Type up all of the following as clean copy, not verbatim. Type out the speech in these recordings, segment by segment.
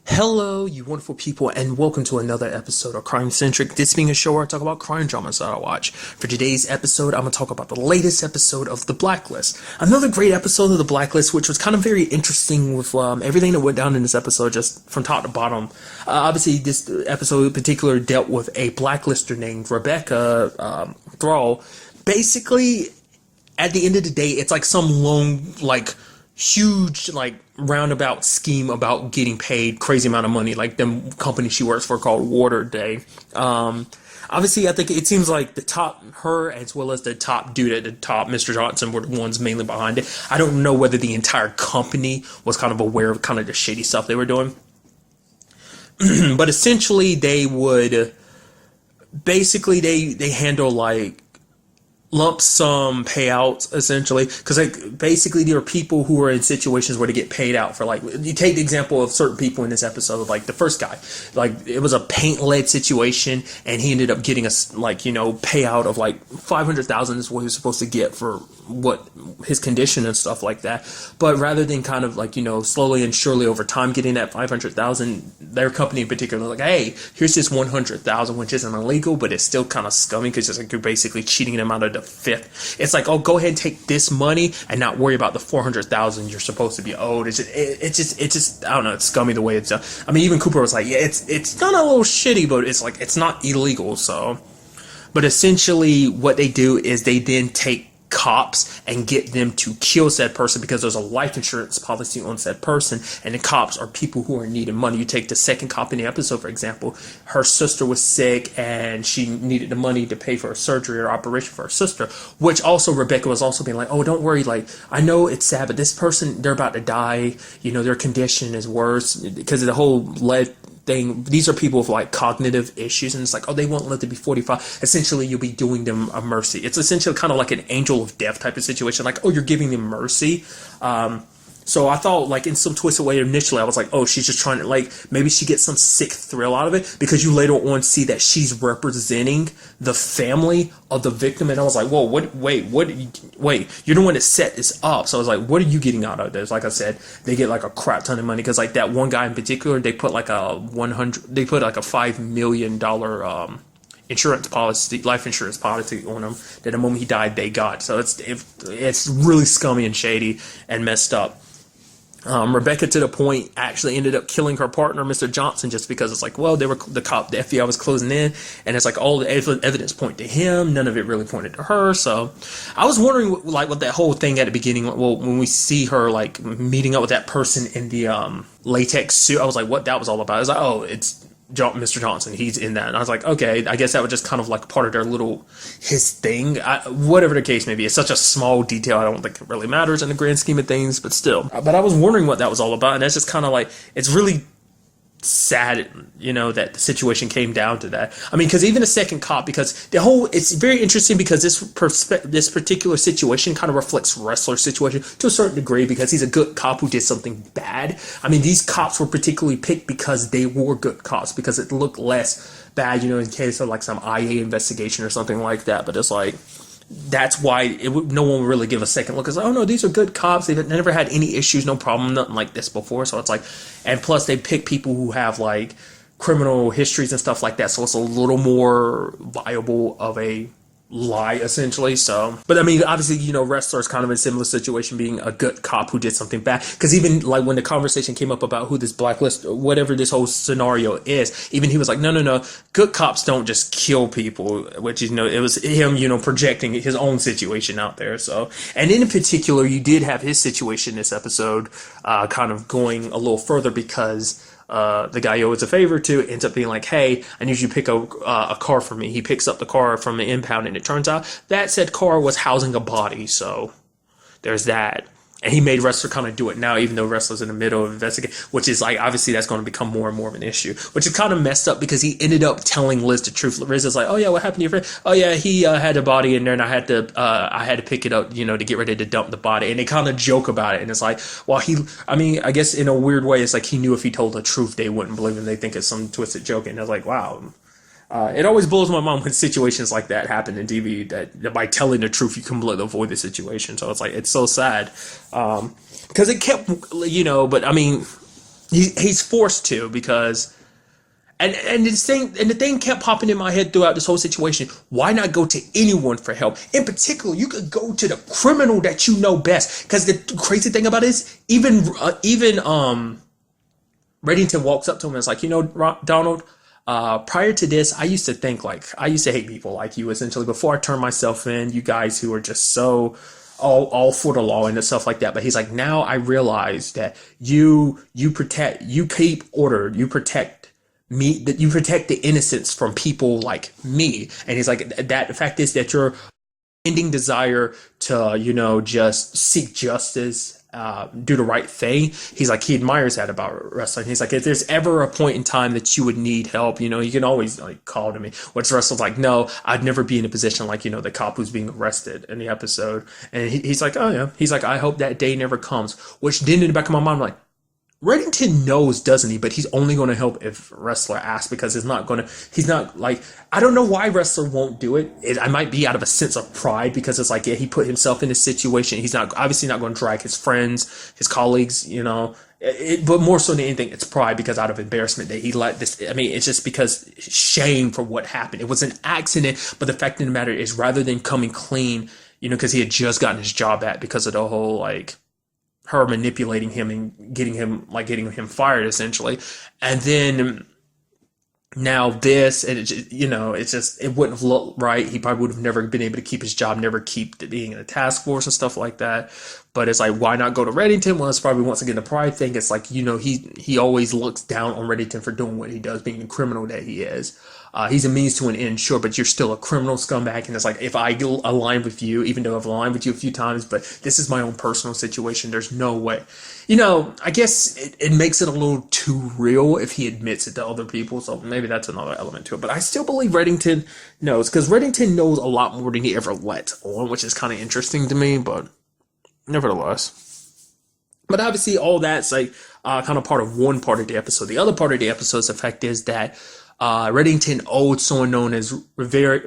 Hello, you wonderful people, and welcome to another episode of Crime Centric. This being a show where I talk about crime dramas that I watch. For today's episode, I'm going to talk about the latest episode of The Blacklist. Another great episode of The Blacklist, which was kind of very interesting with everything that went down in this episode, just from top to bottom. Obviously, this episode in particular dealt with a blacklister named Rebecca Thrall. Basically, at the end of the day, it's like some long, huge roundabout scheme about getting paid crazy amount of money, like the company she works for called Water Day. Obviously, I think it seems like the top, her as well as the top dude at the top, Mr. Johnson, were the ones mainly behind it. I don't know whether the entire company was kind of aware of kind of the shady stuff they were doing. But essentially they would basically they handle like lump sum payouts, essentially, because basically there are people who are in situations where they get paid out for, like, you take the example of certain people in this episode, like the first guy, like it was a paint lead situation and he ended up getting a payout of like 500,000 is what he was supposed to get for what his condition and stuff like that. But rather than kind of slowly and surely over time getting that 500,000, their company in particular like, hey, here's this 100,000, which isn't illegal, but it's still kind of scummy because it's like you're basically cheating them out of the fifth. It's like, oh, go ahead and take this money and not worry about the 400,000 you're supposed to be owed. It's just I don't know, it's scummy the way it's done. I mean, even Cooper was like, yeah, it's done a little shitty, but it's like it's not illegal. So, but essentially what they do is they then take cops and get them to kill said person because there's a life insurance policy on said person, and the cops are people who are needing money. You take the second cop in the episode, for example, her sister was sick and she needed the money to pay for a surgery or operation for her sister, which also Rebecca was also being like, oh, don't worry, like, I know it's sad, but this person, they're about to die, their condition is worse because of the whole lead thing. These are people with like cognitive issues, and it's like, oh, they won't live to be 45. Essentially, you'll be doing them a mercy. It's essentially kind of like an angel of death type of situation. Like, oh, you're giving them mercy. So I thought, like, in some twisted way, initially, I was like, oh, she's just trying to, like, maybe she gets some sick thrill out of it, because you later on see that she's representing the family of the victim, and I was like, whoa, wait, you're the one that set this up. So I was like, what are you getting out of this? Like I said, they get, like, a crap ton of money, because, like, that one guy in particular, they put, like, a $5 million, insurance policy, life insurance policy on him, that the moment he died, they got. So it's really scummy and shady and messed up. Rebecca, to the point, actually ended up killing her partner, Mr. Johnson, just because it's like, well, the FBI was closing in, and it's like all the evidence point to him. None of it really pointed to her. So I was wondering, what that whole thing at the beginning, well, when we see her, like, meeting up with that person in the latex suit, I was like, what that was all about. I was like, oh, it's Mr. Johnson, he's in that. And I was like, okay, I guess that was just kind of like part of their his thing. Whatever the case may be, it's such a small detail, I don't think it really matters in the grand scheme of things, but still. But I was wondering what that was all about, and that's just kind of like, it's really sad, that the situation came down to that. I mean, because even the second cop, because it's very interesting, because this particular situation kind of reflects Wrestler's situation to a certain degree, because he's a good cop who did something bad. I mean, these cops were particularly picked because they were good cops, because it looked less bad, in case of like some IA investigation or something like that. But it's like, that's why no one would really give a second look. It's like, oh no, these are good cops. They've never had any issues, no problem, nothing like this before. So it's like, and plus they pick people who have like criminal histories and stuff like that. So it's a little more viable of a lie, essentially. So, but I mean, obviously, Wrestler's kind of in a similar situation, being a good cop who did something bad. Because even like when the conversation came up about who this blacklist, whatever this whole scenario is, even he was like, no, good cops don't just kill people, which, it was him, projecting his own situation out there. So, and in particular, you did have his situation in this episode kind of going a little further, because the guy he owes a favor to ends up being like, hey, I need you to pick a car for me. He picks up the car from the impound, and it turns out that said car was housing a body. So there's that. And he made Wrestler kind of do it now, even though Wrestler's in the middle of investigating, which is like, obviously that's going to become more and more of an issue, which is kind of messed up, because he ended up telling Liz the truth. Liz is like, oh yeah, what happened to your friend? Oh yeah, he had a body in there, and I had to pick it up, to get ready to dump the body. And they kind of joke about it, and it's like, well, I guess in a weird way, it's like he knew if he told the truth, they wouldn't believe him. They think it's some twisted joke, and I was like, wow. It always blows my mind when situations like that happen in TV, that by telling the truth, you completely avoid the situation. So it's like, it's so sad. Because it kept, but I mean, he's forced to because and the thing kept popping in my head throughout this whole situation. Why not go to anyone for help? In particular, you could go to the criminal that you know best. Because the crazy thing about it is, even Reddington walks up to him and is like, Donald. Prior to this, I used to think I used to hate people like you. Essentially, before I turned myself in, you guys who are just so all for the law and stuff like that. But he's like, now I realize that you keep order, you protect me, that you protect the innocents from people like me. And he's like, that the fact is that your ending desire to, just seek justice, do the right thing. He's like, he admires that about wrestling. He's like, if there's ever a point in time that you would need help, you can always call to me. Which wrestler's like, no, I'd never be in a position like, the cop who's being arrested in the episode. And he's like, oh yeah. He's like, I hope that day never comes. Which then in the back of my mind, I'm like, Reddington knows, doesn't he? But he's only going to help if wrestler asks, because he's not I don't know why wrestler won't do it. I might be out of a sense of pride, because it's like, yeah, he put himself in this situation. He's obviously not going to drag his friends, his colleagues, but more so than anything, it's pride, because out of embarrassment that he let this, it's just because shame for what happened. It was an accident, but the fact of the matter is, rather than coming clean, because he had just gotten his job back because of the whole, her manipulating him and getting him fired, essentially. And then now this, and it wouldn't have looked right. He probably would have never been able to keep his job, never keep being in a task force and stuff like that. But it's like, why not go to Reddington? Well, it's probably once again the pride thing. It's like, he always looks down on Reddington for doing what he does, being the criminal that he is. He's a means to an end, sure, but you're still a criminal scumbag. And it's like, if I align with you, even though I've aligned with you a few times, but this is my own personal situation, there's no way. I guess it makes it a little too real if he admits it to other people. So maybe that's another element to it. But I still believe Reddington knows, because Reddington knows a lot more than he ever let on, which is kind of interesting to me, but nevertheless. But obviously all that's kind of part of one part of the episode. The other part of the episode's effect is that Reddington owed someone known as Rivera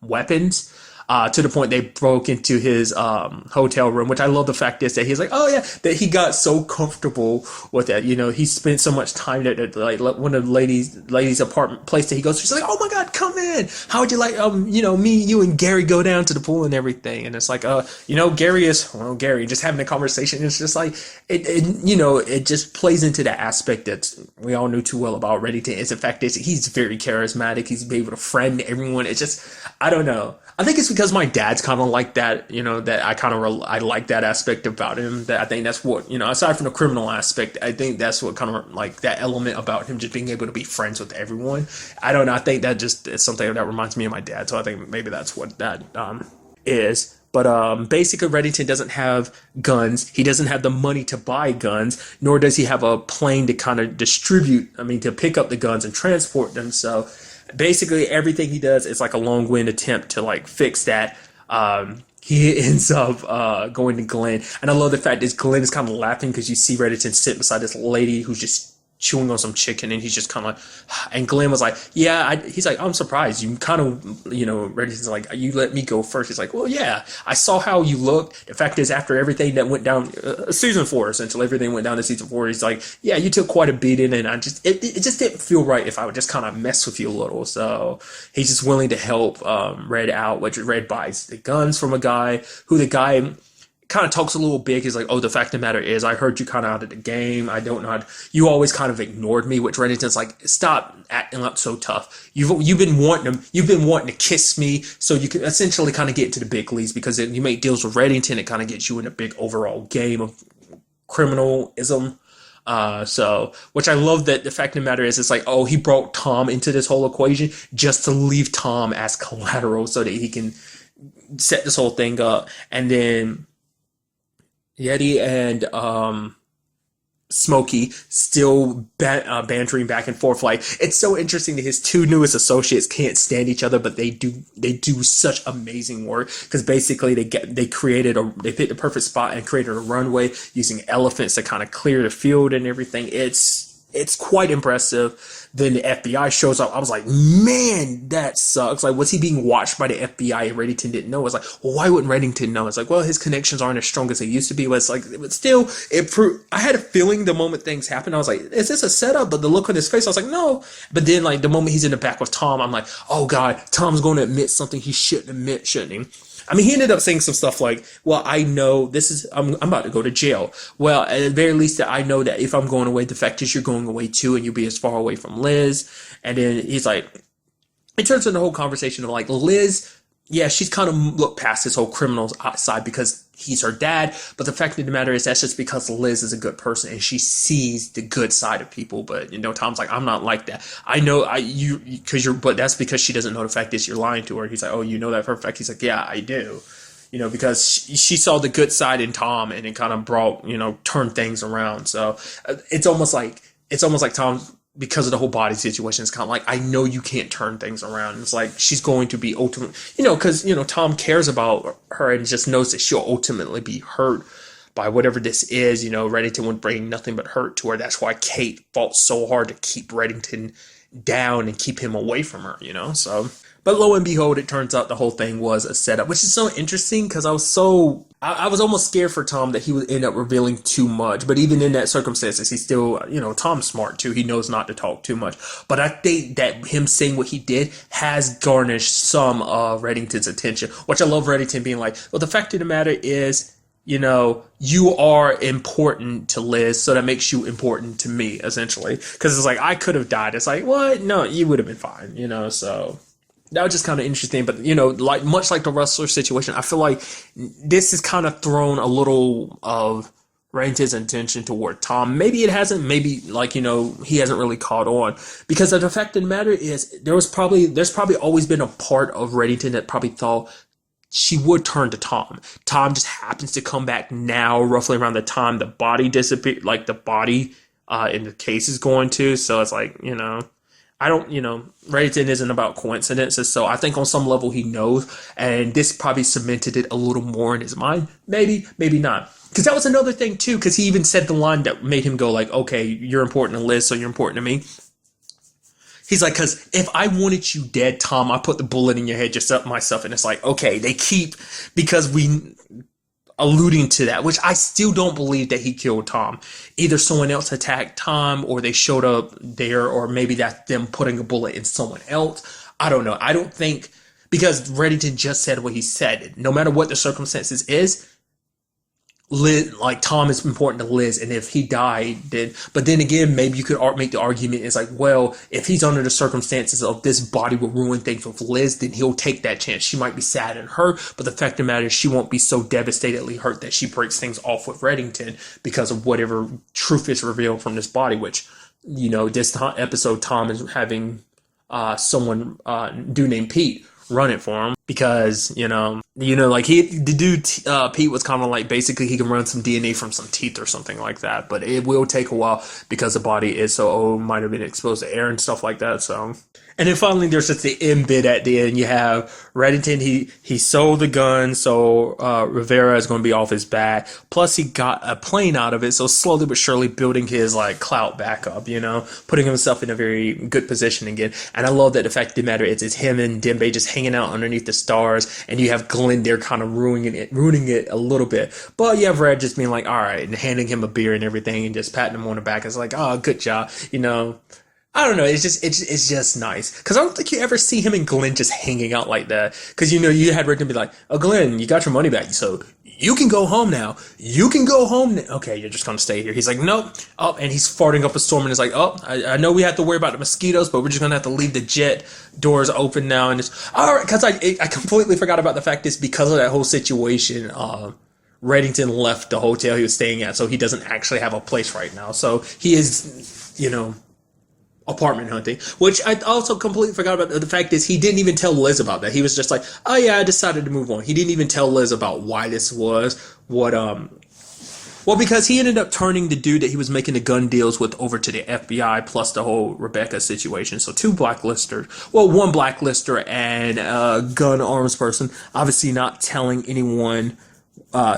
weapons, to the point they broke into his hotel room, which I love. The fact is that he's like, oh yeah, that he got so comfortable with that. He spent so much time there that one of the ladies apartment place that he goes to, she's like, oh my god, come in, how would you like me, you and Gary go down to the pool and everything. And it's like, Gary just having a conversation. It's just like it just plays into that aspect that we all knew too well about Reddington. Is the fact is he's very charismatic, he's able to friend everyone. It's just, I don't know, I think it's because my dad's kind of like that, that I like that aspect about him. That I think that's what, aside from the criminal aspect, I think that's what kind of like that element about him just being able to be friends with everyone. I don't know. I think that just is something that reminds me of my dad. So I think maybe that's what that is. But basically, Reddington doesn't have guns. He doesn't have the money to buy guns, nor does he have a plane to kind of to pick up the guns and transport them. So basically, everything he does is like a long-wind attempt to fix that. He ends up going to Glenn, and I love the fact that Glenn is kind of laughing because you see Reddington sit beside this lady who's just chewing on some chicken, and he's just kind of like, and Glenn was like, yeah, he's like, I'm surprised. You kind of, Reddington's like, you let me go first. He's like, well, yeah, I saw how you looked. The fact is, after everything that went down, season 4, essentially, everything went down to season 4, he's like, yeah, you took quite a beating, and it just didn't feel right if I would just kind of mess with you a little. So he's just willing to help Red out, which Red buys the guns from a guy who the guy kind of talks a little big. He's like, oh, the fact of the matter is, I heard you kind of out of the game. I don't know how to, you always kind of ignored me, which Reddington's like, stop acting up so tough. You've been wanting to kiss me so you can essentially kind of get into the big leagues, because you make deals with Reddington, it kind of gets you in a big overall game of criminalism. So, which I love that the fact of the matter is, it's like, oh, he brought Tom into this whole equation just to leave Tom as collateral so that he can set this whole thing up. And then Yeti and Smokey still bantering back and forth. Like, it's so interesting that his two newest associates can't stand each other, but they do such amazing work, because basically they picked the perfect spot and created a runway using elephants to kind of clear the field and everything. It's it's quite impressive. Then the FBI shows up. I was like, man, that sucks. Like, was he being watched by the FBI and Reddington didn't know? It's like, well, why wouldn't Reddington know? It's like, well, his connections aren't as strong as they used to be. But it's like, but still, I had a feeling the moment things happened, I was like, is this a setup? But the look on his face, I was like, no. But then, like, the moment he's in the back with Tom, I'm like, oh God, Tom's going to admit something he shouldn't admit, shouldn't he? I mean, he ended up saying some stuff like, well, I know I'm about to go to jail. Well, at the very least, I know that if I'm going away, the fact is you're going away too, and you'll be as far away from Liz. And then he's like, it turns into the whole conversation of like, Liz, yeah, she's kind of looked past his whole criminal side because he's her dad. But the fact of the matter is that's just because Liz is a good person and she sees the good side of people. But, Tom's like, I'm not like that. I know but that's because she doesn't know the fact is you're lying to her. He's like, oh, you know that for a fact? He's like, yeah, I do. Because she saw the good side in Tom and it kind of brought, turned things around. So it's almost like Tom, because of the whole body situation, it's kind of like, I know you can't turn things around. It's like, she's going to be ultimately, because, Tom cares about her and just knows that she'll ultimately be hurt by whatever this is. Reddington would bring nothing but hurt to her. That's why Kate fought so hard to keep Reddington down and keep him away from her, so. But lo and behold, it turns out the whole thing was a setup, which is so interesting because I was almost scared for Tom that he would end up revealing too much. But even in that circumstances, he's still, Tom's smart too. He knows not to talk too much. But I think that him saying what he did has garnished some of Reddington's attention, which I love Reddington being like, well, the fact of the matter is, you are important to Liz, so that makes you important to me, essentially. Because it's like, I could have died. It's like, what? No, you would have been fine, so. That was just kind of interesting, but much like the wrestler situation, I feel like this has kind of thrown a little of Reddington's attention toward Tom. Maybe it hasn't. Maybe he hasn't really caught on because the fact of the matter is there's probably always been a part of Reddington that probably thought she would turn to Tom. Tom just happens to come back now, roughly around the time the body disappeared, like the body in the case is going to. So it's like I don't, Reddington isn't about coincidences, so I think on some level he knows, and this probably cemented it a little more in his mind. Maybe, maybe not. Because that was another thing, too, because he even said the line that made him go like, okay, you're important to Liz, so you're important to me. He's like, because if I wanted you dead, Tom, I put the bullet in your head just up myself, and it's like, okay, they keep, because we... alluding to that, which I still don't believe that he killed Tom. Either someone else attacked Tom or they showed up there, or maybe that's them putting a bullet in someone else. I don't know. I don't think, because Reddington just said what he said. No matter what the circumstances is, Liz, like Tom is important to Liz, and if he died, then. But then again, maybe you could make the argument. It's like, well, if he's under the circumstances of this body will ruin things with Liz, then he'll take that chance. She might be sad and hurt, but the fact of the matter is, she won't be so devastatedly hurt that she breaks things off with Reddington because of whatever truth is revealed from this body. Which, this episode, Tom is having someone dude named Pete run it for him because like Pete was kind of like basically he can run some DNA from some teeth or something like that, but it will take a while because the body is so old, might have been exposed to air and stuff like that. So, and then finally there's just the end bit at the end. You have Reddington, he sold the gun, so Rivera is going to be off his back, plus he got a plane out of it, so slowly but surely building his like clout back up, putting himself in a very good position again. And I love that the fact of the matter is it's him and Dembe just hanging out underneath the stars, and you have Glenn there kind of ruining it a little bit. But you have Red just being like, all right, and handing him a beer and everything and just patting him on the back. It's like, oh, good job, I don't know. It's just nice because I don't think you ever see him and Glenn just hanging out like that. Because you had Rick be like, "Oh, Glenn, you got your money back, so you can go home now. You can go home now. Okay, you're just gonna stay here." He's like, "Nope." Oh, and he's farting up a storm, and it's like, "Oh, I know we have to worry about the mosquitoes, but we're just gonna have to leave the jet doors open now." And it's all right because I completely forgot about the fact is because of that whole situation. Reddington left the hotel he was staying at, so he doesn't actually have a place right now. So he is, apartment hunting, which I also completely forgot about. The fact is he didn't even tell Liz about that. He was just like, oh yeah, I decided to move on. He didn't even tell Liz about why this was because he ended up turning the dude that he was making the gun deals with over to the FBI, plus the whole Rebecca situation. So one blacklister and a gun arms person, obviously not telling anyone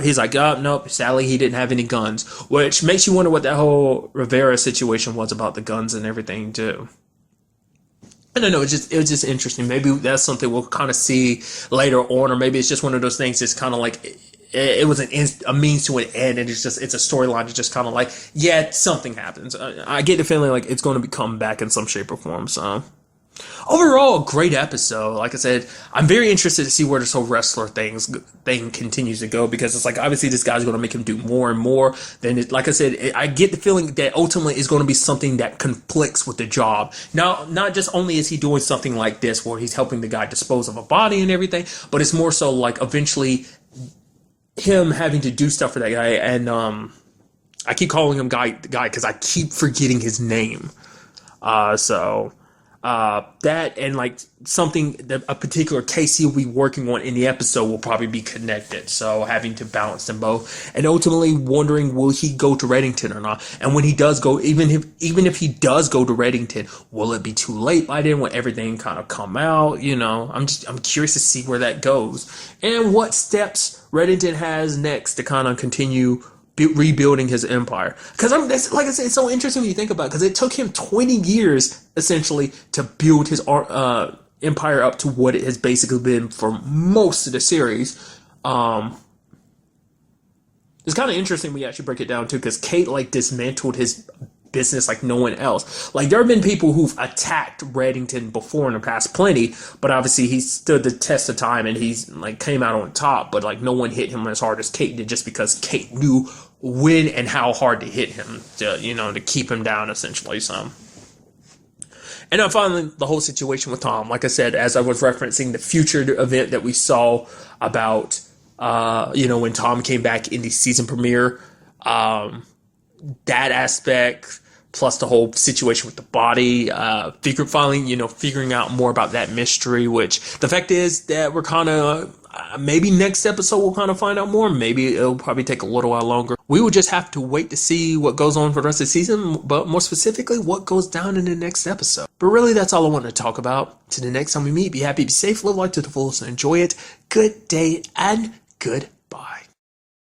he's like, oh, nope, sadly he didn't have any guns, which makes you wonder what that whole Rivera situation was about the guns and everything too. I don't know. It was just interesting. Maybe that's something we'll kind of see later on, or maybe it's just one of those things. It's kind of like it was a means to an end, and it's a storyline. It's just kind of like, yeah, something happens. I get the feeling like it's going to come back in some shape or form. So overall, a great episode. Like I said, I'm very interested to see where this whole wrestler thing continues to go, because it's like obviously this guy's going to make him do more and more. Then, like I said, I get the feeling that ultimately is going to be something that conflicts with the job. Now, not just only is he doing something like this where he's helping the guy dispose of a body and everything, but it's more so like eventually him having to do stuff for that guy. And I keep calling him guy because I keep forgetting his name. That and like something that a particular case he'll be working on in the episode will probably be connected. So having to balance them both, and ultimately wondering, will he go to Reddington or not? And when he does go, even if he does go to Reddington, will it be too late by then when everything kind of come out? You know, I'm curious to see where that goes and what steps Reddington has next to kind of continue rebuilding his empire. Because like I said, it's so interesting when you think about it, because it took him 20 years essentially to build his empire up to what it has basically been for most of the series. It's kind of interesting when you actually break it down too, because Kate like dismantled his business like no one else. Like there have been people who've attacked Reddington before in the past, plenty, but obviously he stood the test of time and he's like came out on top, but like no one hit him as hard as Kate did, just because Kate knew when and how hard to hit him to keep him down essentially. So, and then finally the whole situation with Tom, like I said, as I was referencing the future event that we saw about when Tom came back in the season premiere, that aspect, plus the whole situation with the body, figuring out more about that mystery, which the fact is that we're kind of, maybe next episode we'll kind of find out more. Maybe it'll probably take a little while longer. We will just have to wait to see what goes on for the rest of the season, but more specifically, what goes down in the next episode. But really, that's all I wanted to talk about. Till the next time we meet, be happy, be safe, live life to the fullest, and enjoy it. Good day and goodbye.